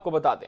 को बता दें,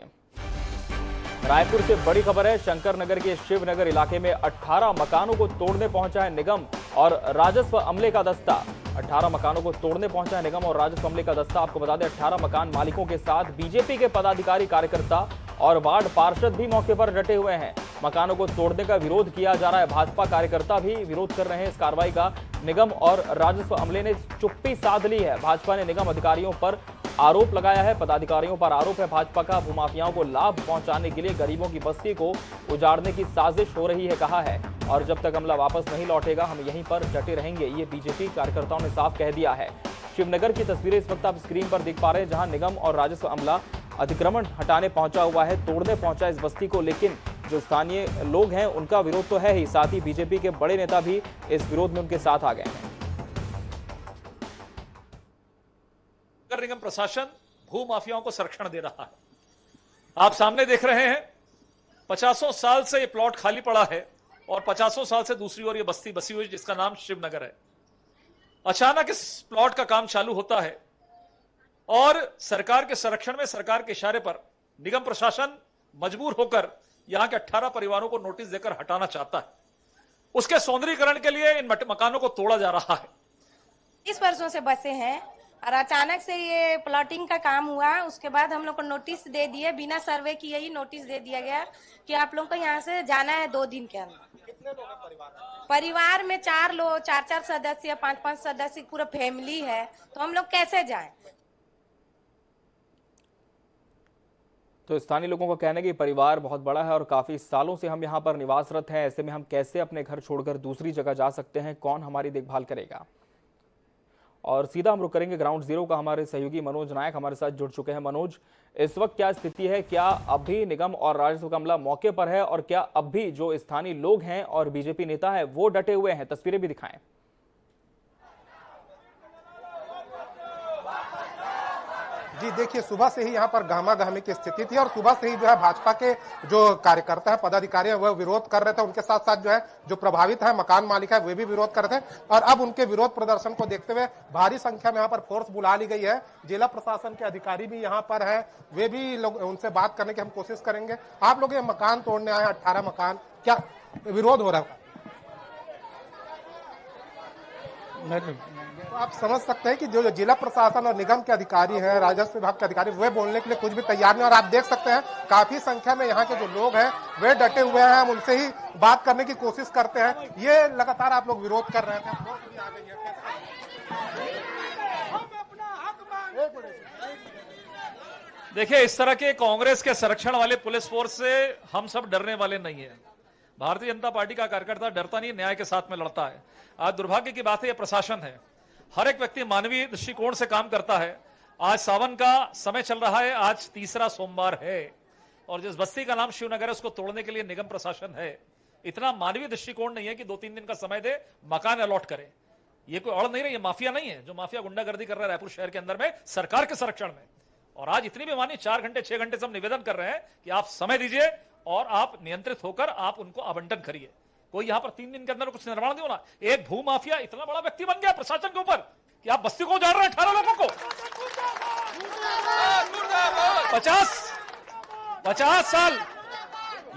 रायपुर से बड़ी खबर है। शंकर नगर के शिवनगर इलाके में 18 मकानों को तोड़ने पहुंचा है निगम और राजस्व अमले का दस्ता। 18 मकानों को तोड़ने पहुंचा है निगम और राजस्व अमले का दस्ता। आपको बता दें, 18 मकान मालिकों के साथ बीजेपी के पदाधिकारी, कार्यकर्ता और वार्ड पार्षद भी मौके पर डटे हुए हैं। मकानों को तोड़ने का विरोध किया जा रहा है। भाजपा कार्यकर्ता भी विरोध कर रहे हैं इस कार्रवाई का। निगम और राजस्व अमले ने चुप्पी साध ली है। भाजपा ने निगम अधिकारियों पर आरोप लगाया है, पदाधिकारियों पर आरोप है भाजपा का भूमाफियाओं को लाभ पहुंचाने के लिए गरीबों की बस्ती को उजाड़ने की साजिश हो रही है, कहा है। और जब तक अमला वापस नहीं लौटेगा हम यहीं पर डटे रहेंगे, ये बीजेपी कार्यकर्ताओं ने साफ कह दिया है। शिवनगर की तस्वीरें इस वक्त आप स्क्रीन पर देख पा रहे हैं, जहां निगम और राजस्व अमला अतिक्रमण हटाने पहुंचा हुआ है, तोड़ने पहुंचा इस बस्ती को। लेकिन जो स्थानीय लोग हैं उनका विरोध तो है ही, साथ ही बीजेपी के बड़े नेता भी इस विरोध में उनके साथ आ गए हैं। नगर निगम प्रशासन भू माफियाओं को संरक्षण दे रहा है। आप सामने देख रहे हैं, 50 साल से ये प्लॉट खाली पड़ा है और 50 साल से दूसरी ओर ये बस्ती बसी हुई जिसका नाम शिवनगर है। अचानक इस प्लॉट का काम चालू होता है और सरकार के संरक्षण में, सरकार के इशारे पर निगम प्रशासन मजबूर होकर यहां के 18 परिवारों को नोटिस देकर हटाना चाहता है। उसके सौंदर्यीकरण के लिए इन मकानों को तोड़ा जा रहा है। इस वर्षों से बसे हैं और अचानक से ये प्लॉटिंग का काम हुआ। उसके बाद हम लोग को नोटिस दे दिए, बिना सर्वे किए ही नोटिस दे दिया गया कि आप लोग को यहाँ से जाना है 2 दिन के अंदर। कितने लोग हैं परिवार में 4 लोग, 4 सदस्य, 5 सदस्य, पूरा फैमिली है, तो हम लोग कैसे जाएं? तो स्थानीय लोगों का कहना है कि परिवार बहुत बड़ा है और काफी सालों से हम यहाँ पर निवासरत हैं। ऐसे में हम कैसे अपने घर छोड़कर दूसरी जगह जा सकते हैं, कौन हमारी देखभाल करेगा। और सीधा हम रुक करेंगे ग्राउंड जीरो का। हमारे सहयोगी मनोज नायक हमारे साथ जुड़ चुके हैं। मनोज, इस वक्त क्या स्थिति है? क्या अब भी निगम और राजस्व का अमला मौके पर है और क्या अब भी जो स्थानीय लोग हैं और बीजेपी नेता है वो डटे हुए हैं? तस्वीरें भी दिखाएं। जी देखिए, सुबह से ही यहाँ पर गहमा गहमी की स्थिति थी और सुबह से ही जो है भाजपा के जो कार्यकर्ता है, पदाधिकारी है, वह विरोध कर रहे थे। उनके साथ साथ जो है जो प्रभावित है मकान मालिक है वे भी विरोध कर रहे थे। और अब उनके विरोध प्रदर्शन को देखते हुए भारी संख्या में यहाँ पर फोर्स बुला ली गई है। जिला प्रशासन के अधिकारी भी यहाँ पर है, वे भी लोग, उनसे बात करने की हम कोशिश करेंगे। आप लोग ये मकान तोड़ने आए, 18 मकान, क्या विरोध हो रहा है? तो आप समझ सकते हैं कि जो जिला प्रशासन और निगम के अधिकारी हैं, राजस्व विभाग के अधिकारी, वे बोलने के लिए कुछ भी तैयार नहीं। और आप देख सकते हैं काफी संख्या में यहाँ के जो लोग हैं वे डटे हुए हैं। हम उनसे ही बात करने की कोशिश करते हैं। ये लगातार आप लोग विरोध कर रहे थे, देखिए, इस तरह के कांग्रेस के संरक्षण वाले पुलिस फोर्स से हम सब डरने वाले नहीं है। भारतीय जनता पार्टी का कार्यकर्ता डरता नहीं, न्याय के साथ में लड़ता है। आज दुर्भाग्य की बात है, यह प्रशासन है, हर एक व्यक्ति मानवीय दृष्टिकोण से काम करता है। आज सावन का समय चल रहा है, आज तीसरा सोमवार है और जिस बस्ती का नाम शिवनगर है उसको तोड़ने के लिए निगम प्रशासन है। इतना मानवीय दृष्टिकोण नहीं है कि 2-3 दिन का समय दे, मकान अलॉट करे। ये कोई और नहीं रही, ये माफिया नहीं है जो माफिया गुंडागर्दी कर रहा है रायपुर शहर के अंदर में सरकार के संरक्षण में। और आज इतनी भी मानी 4 घंटे 6 घंटे से हम निवेदन कर रहे हैं कि आप समय दीजिए और आप नियंत्रित होकर आप उनको आवंटन करिए। कोई यहां पर 3 दिन के अंदर कुछ निर्माण नहीं होना। एक भू माफिया इतना बड़ा व्यक्ति बन गया प्रशासन के ऊपर कि आप बस्ती को उजाड़ रहे हैं 18 लोगों को। 50 साल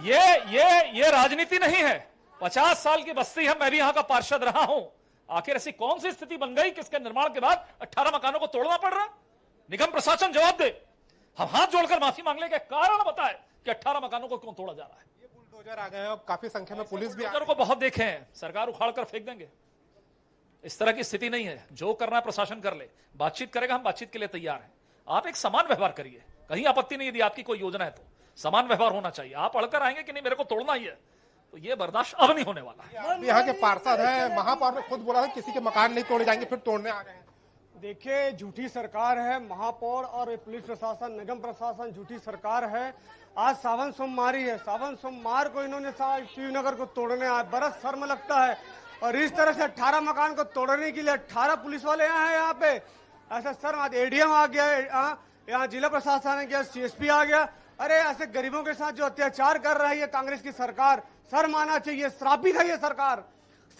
ये राजनीति नहीं है। 50 साल की बस्ती है, मैं भी यहां का पार्षद रहा हूं। आखिर ऐसी कौन सी स्थिति बन गई किसके निर्माण के बाद 18 मकानों को तोड़ना पड़ रहा? निगम प्रशासन जवाब दे। हम हाथ जोड़कर माफी मांग ले, कारण बताए कि 18 मकानों को क्यों तोड़ा जा रहा है। ये बुलडोजर आ गए हैं और काफी संख्या में पुलिस भी को बहुत देखे हैं, सरकार उखाड़ कर फेंक देंगे। इस तरह की स्थिति नहीं है। जो करना है प्रशासन कर ले, बातचीत करेगा, हम बातचीत के लिए तैयार हैं। आप एक समान व्यवहार करिए, कहीं आपत्ति नहीं। यदि आपकी कोई योजना है तो समान व्यवहार होना चाहिए। आप अड़कर आएंगे कि नहीं मेरे को तोड़ना ही है, तो ये बर्दाश्त अब नहीं होने वाला है। यहाँ के पार्षद है, महापौर ने खुद बोला है किसी के मकान नहीं तोड़े जाएंगे, फिर तोड़ने आ गए हैं। देखिए, झूठी सरकार है। महापौर और पुलिस प्रशासन, निगम प्रशासन झूठी सरकार है। आज सावन सोमवारी है, सावन सोमवार को इन्होंने शिवनगर को तोड़ने आए, बड़ा शर्म लगता है। और इस तरह से 18 मकान को तोड़ने के लिए 18 पुलिस वाले आए हैं यहाँ पे। ऐसा शर्म, आज एडीएम आ गया, यहाँ जिला प्रशासन आ गया, CSP आ गया। अरे ऐसे गरीबों के साथ जो अत्याचार कर रही है कांग्रेस की सरकार, शर्म आना चाहिए। श्रापित है ये सरकार,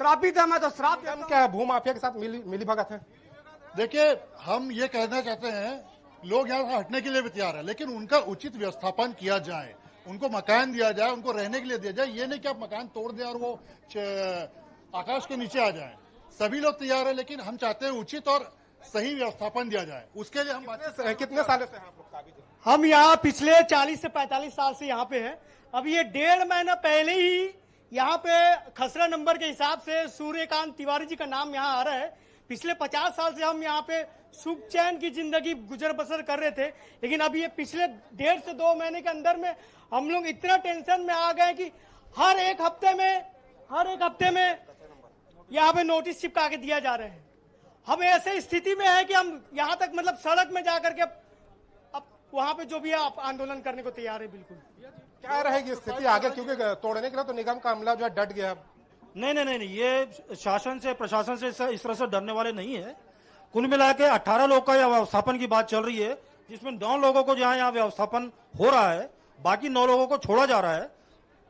श्रापित है। मैं तो श्राप क्या भू माफिया के साथ मिली भगत है? देखिए, हम ये कहना चाहते हैं लोग यहाँ से हटने के लिए भी तैयार है, लेकिन उनका उचित व्यवस्थापन किया जाए, उनको मकान दिया जाए, उनको रहने के लिए दिया जाए। ये नहीं कि आप मकान तोड़ दें और वो आकाश के नीचे आ जाए। सभी लोग तैयार है, लेकिन हम चाहते हैं उचित और सही व्यवस्थापन दिया जाए। उसके लिए हम कितने सालों से आप लोग काबिज हैं? हम यहाँ पिछले 40 से 45 साल से यहाँ पे हैं। अब ये 1.5 महीना पहले ही यहाँ पे खसरा नंबर के हिसाब से सूर्यकांत तिवारी जी का नाम यहाँ आ रहा है। पिछले 50 साल से हम यहाँ पे सुख चैन की जिंदगी गुजर बसर कर रहे थे, लेकिन अब ये पिछले 1.5 से 2 महीने के अंदर में हम लोग इतना टेंशन में आ गए कि हर एक हफ्ते में यहाँ पे नोटिस चिपका के दिया जा रहे हैं। हम ऐसे स्थिति में है कि हम यहाँ तक मतलब सड़क में जाकर के अब वहां पे जो भी है आंदोलन करने को तैयार है। बिल्कुल क्या रहेगी स्थिति आगे, क्योंकि तोड़ने के लिए तो निगम का अमला जो है डट गया। नहीं, ये शासन से प्रशासन से इस तरह से डरने वाले नहीं है। कुल मिला के 18 लोग का यह व्यवस्थापन की बात चल रही है, जिसमें 9 लोगों को जहां यहाँ व्यवस्थापन हो रहा है, बाकी 9 लोगों को छोड़ा जा रहा है।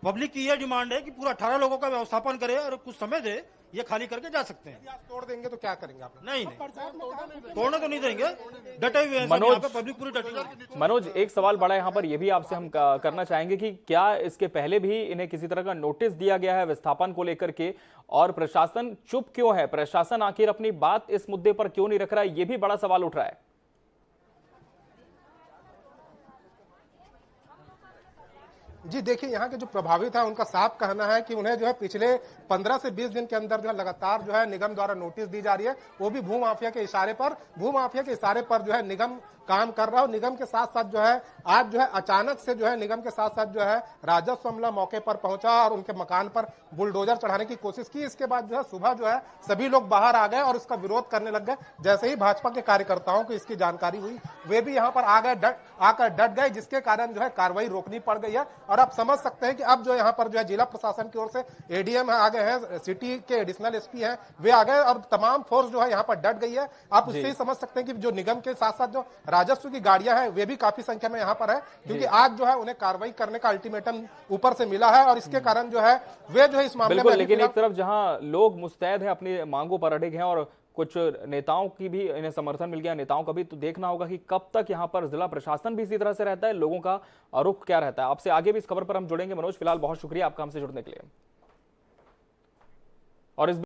पब्लिक की यह डिमांड है कि पूरा 18 लोगों का व्यवस्थापन करे और कुछ समय दे, ये खाली करके जा सकते हैं। तोड़ देंगे तो क्या करेंगे आप? नहीं, तोड़ने तो नहीं देंगे, डटे हुए हैं मनोज, यहाँ पे पब्लिक पूरी डटी हुई है। मनोज, एक सवाल बड़ा यहाँ पर यह भी आपसे हम करना चाहेंगे कि क्या इसके पहले भी इन्हें किसी तरह का नोटिस दिया गया है विस्थापन को लेकर के, और प्रशासन चुप क्यों है? प्रशासन आखिर अपनी बात इस मुद्दे पर क्यों नहीं रख रहा है? ये भी बड़ा सवाल उठ रहा है। जी देखिए, यहाँ के जो प्रभावित है उनका साफ कहना है कि उन्हें जो है पिछले 15 से 20 दिन के अंदर जो है लगातार जो है निगम द्वारा नोटिस दी जा रही है, वो भी भूमाफिया के इशारे पर जो है निगम काम कर रहा है। और निगम के साथ साथ जो है आज जो है अचानक से जो है निगम के साथ साथ जो है राजस्व अमला मौके पर पहुंचा और उनके मकान पर बुलडोजर चढ़ाने की कोशिश की। इसके बाद जो है सुबह जो है सभी लोग बाहर आ गए और इसका विरोध करने लग गए। जैसे ही भाजपा के कार्यकर्ताओं को इसकी जानकारी हुई, वे भी यहाँ पर आकर डट गए, जिसके कारण जो है कार्रवाई रोकनी पड़ गई है। और आप समझ सकते हैं कि अब जो यहाँ पर जो है जिला प्रशासन की ओर से एडीएम आ गए हैं, सिटी के एडिशनल एसपी हैं, वे आ गए और तमाम फोर्स जो है यहाँ पर डट गई है। आप उससे ही समझ सकते हैं कि जो निगम के साथ साथ जो राजस्व की गाड़ियां हैं वे भी काफी संख्या में यहाँ पर है, क्योंकि आज जो है उन्हें कार्रवाई करने का अल्टीमेटम ऊपर से मिला है और इसके कारण जो है वे जो है इस मामले में। लेकिन एक तरफ जहां लोग मुस्तैद हैं, अपनी मांगों पर अड़े हैं और कुछ नेताओं की भी इन्हें समर्थन मिल गया, नेताओं का भी, तो देखना होगा कि कब तक यहाँ पर जिला प्रशासन भी इसी तरह से रहता है, लोगों का रुख क्या रहता है। आपसे आगे भी इस खबर पर हम जुड़ेंगे मनोज। फिलहाल बहुत शुक्रिया आपका हमसे जुड़ने के लिए। और इस